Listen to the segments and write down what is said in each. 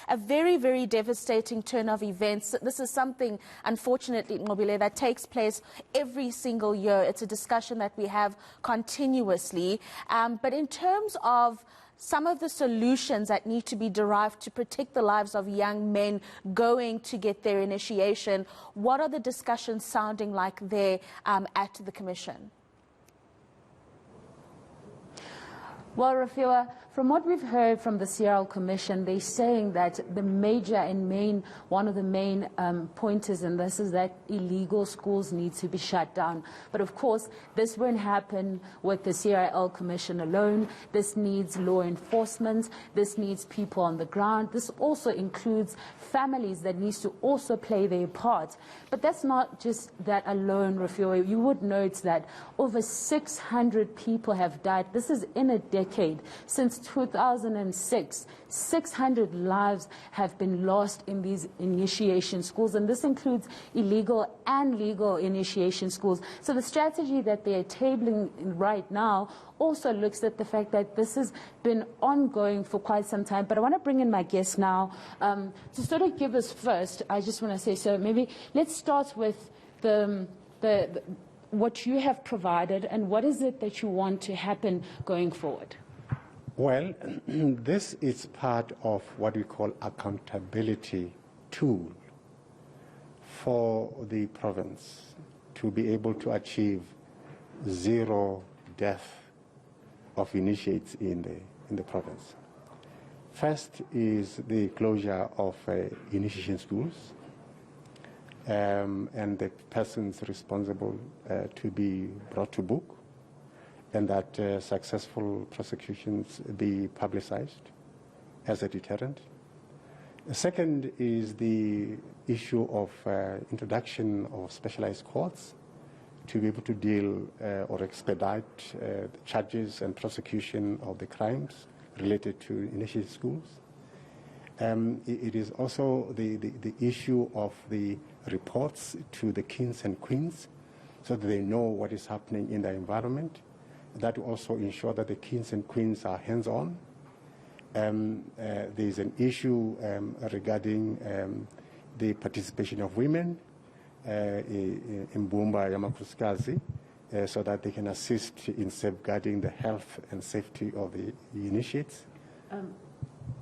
a very, very devastating turn of events. This is something, unfortunately, Nqobile, that takes place every single year. It's a discussion that we have continuously. But in terms of some of the solutions that need to be derived to protect the lives of young men going to get their initiation, what are the discussions sounding like there at the Commission? Well, Rafiwa, from what we've heard from the CRL Commission, they're saying that the major and one of the main pointers in this is that illegal schools need to be shut down. But of course, this won't happen with the CRL Commission alone. This needs law enforcement. This needs people on the ground. This also includes families that needs to also play their part. But that's not just that alone, Rafiwa. You would note that over 600 people have died. This is in a decade. Since 2006, 600 lives have been lost in these initiation schools, and this includes illegal and legal initiation schools. So the strategy that they are tabling right now also looks at the fact that this has been ongoing for quite some time. But I want to bring in my guest now to sort of give us first, I just want to say, so maybe let's start with what you have provided and what is it that you want to happen going forward? Well, this is part of what we call accountability tool for the province to be able to achieve zero death of initiates in the province. First is the closure of initiation schools and the persons responsible to be brought to book, and that successful prosecutions be publicized as a deterrent. The second is the issue of introduction of specialized courts to be able to deal or expedite the charges and prosecution of the crimes related to initiated schools. It is also the issue of the reports to the kings and queens so that they know what is happening in the environment. That will also ensure that the kings and queens are hands-on. There is an issue regarding the participation of women in Mbumba Yamakuskazi so that they can assist in safeguarding the health and safety of the initiates.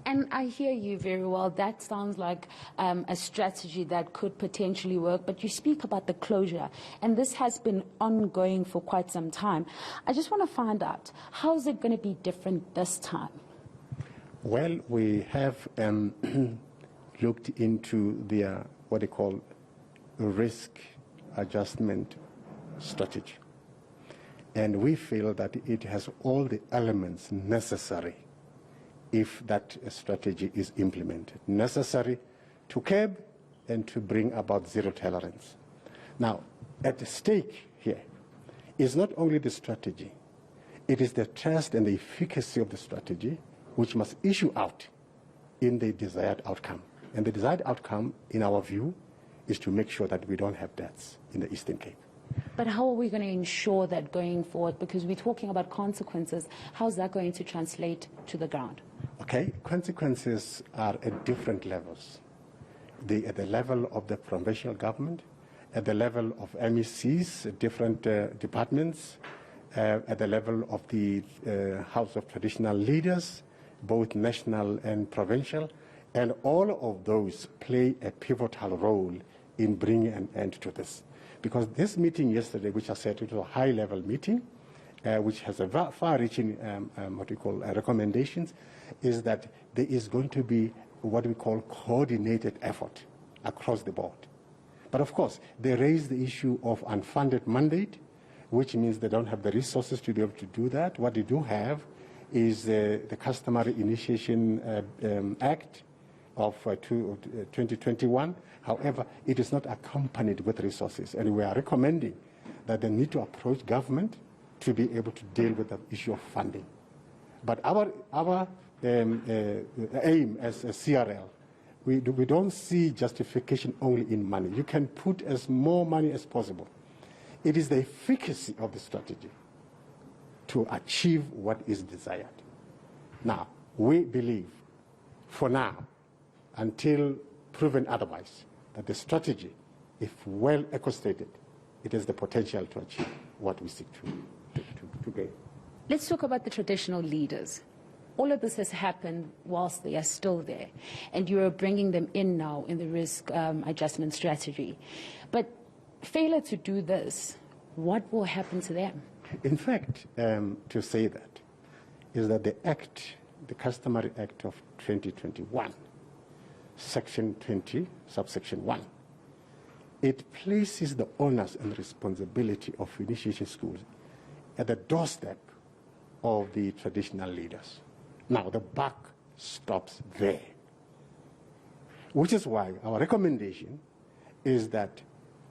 And I hear you very well. That sounds like a strategy that could potentially work, but you speak about the closure, and this has been ongoing for quite some time. I just want to find out, how is it going to be different this time? Well, we have looked into their, what they call, risk adjustment strategy. And we feel that it has all the elements necessary if that strategy is implemented, necessary to curb and to bring about zero tolerance. Now, at stake here is not only the strategy, it is the trust and the efficacy of the strategy which must issue out in the desired outcome. And the desired outcome, in our view, is to make sure that we don't have deaths in the Eastern Cape. But how are we going to ensure that going forward? Because we're talking about consequences. How is that going to translate to the ground? Okay, consequences are at different levels. At the level of the provincial government, at the level of MECs, different departments, at the level of the House of Traditional Leaders, both national and provincial, and all of those play a pivotal role in bringing an end to this. Because this meeting yesterday, which I said it was a high-level meeting, which has a far-reaching, what we call recommendations, is that there is going to be what we call coordinated effort across the board. But of course, they raise the issue of unfunded mandate, which means they don't have the resources to be able to do that. What they do have is the customary Initiation Act of 2021. However, it is not accompanied with resources, and we are recommending that they need to approach government to be able to deal with the issue of funding. But our aim as a CRL, we don't see justification only in money. You can put as more money as possible. It is the efficacy of the strategy to achieve what is desired. Now, we believe, for now, until proven otherwise, that the strategy, if well orchestrated, it has the potential to achieve what we seek to gain. Let's talk about the traditional leaders. All of this has happened whilst they are still there, and you are bringing them in now in the risk adjustment strategy. But failure to do this, what will happen to them? In fact, to say that is that the Act, the Customary Act of 2021, Section 20, subsection 1, it places the onus and responsibility of initiation schools at the doorstep of the traditional leaders. Now, the buck stops there, which is why our recommendation is that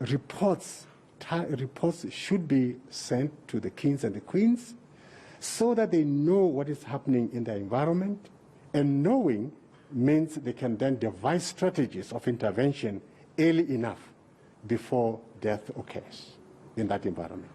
reports should be sent to the kings and the queens so that they know what is happening in their environment, and knowing means they can then devise strategies of intervention early enough before death occurs in that environment.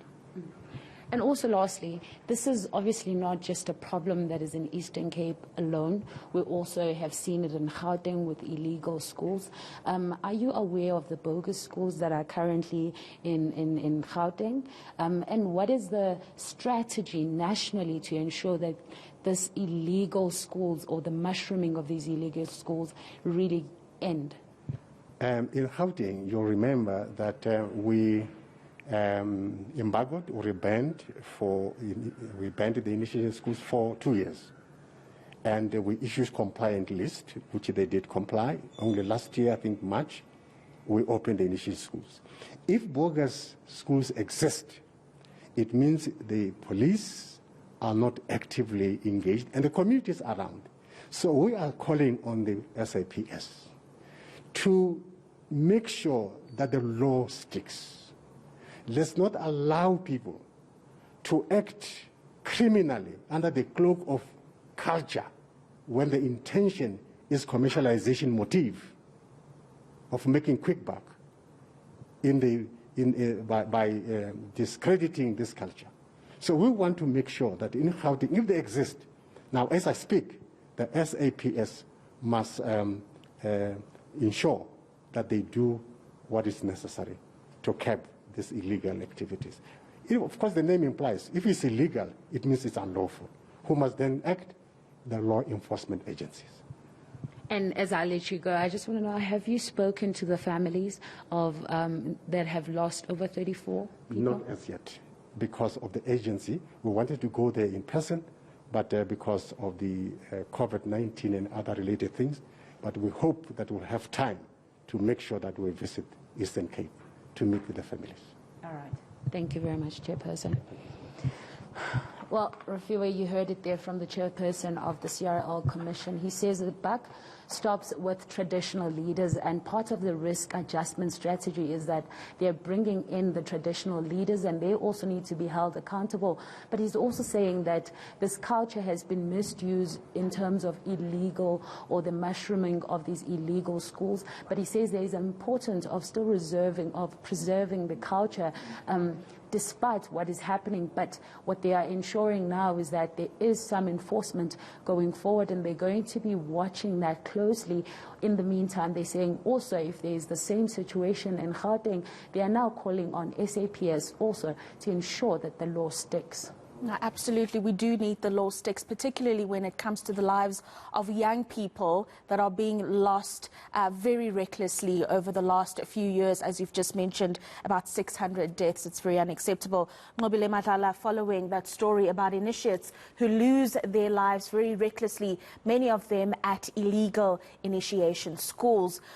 And also, lastly, this is obviously not just a problem that is in Eastern Cape alone. We also have seen it in Gauteng with illegal schools. Are you aware of the bogus schools that are currently in Gauteng? And what is the strategy nationally to ensure that this illegal schools, or the mushrooming of these illegal schools, really end? In Gauteng, you'll remember that we embargoed or banned the initiation schools for 2 years, and we issued compliant list, which they did comply. Only last year, I think March, we opened the initiation schools. If bogus schools exist, it means the police are not actively engaged and the communities around. So we are calling on the SAPS to make sure that the law sticks. Let's not allow people to act criminally under the cloak of culture when the intention is commercialization motive of making quick buck by discrediting this culture. So we want to make sure that in Gauteng, if they exist, now as I speak, the SAPS must ensure that they do what is necessary to curb these illegal activities. Of course, the name implies, if it's illegal, it means it's unlawful. Who must then act? The law enforcement agencies. And as I let you go, I just want to know, have you spoken to the families of that have lost over 34 people? Not as yet, because of the agency. We wanted to go there in person, but because of the COVID-19 and other related things. But we hope that we'll have time to make sure that we visit Eastern Cape to meet with the families. All right. Thank you very much, Chairperson. Well, Rafiwa, you heard it there from the chairperson of the CRL Commission. He says the buck stops with traditional leaders, and part of the risk adjustment strategy is that they're bringing in the traditional leaders, and they also need to be held accountable. But he's also saying that this culture has been misused in terms of illegal, or the mushrooming of these illegal schools. But he says there is an importance of still preserving the culture, despite what is happening. But what they are ensuring now is that there is some enforcement going forward, and they're going to be watching that closely. In the meantime, they're saying also, if there is the same situation in Gauteng, they are now calling on SAPS also to ensure that the law sticks. No, absolutely. We do need the law sticks, particularly when it comes to the lives of young people that are being lost very recklessly over the last few years. As you've just mentioned, about 600 deaths. It's very unacceptable. Nqobile Madlala, following that story about initiates who lose their lives very recklessly, many of them at illegal initiation schools.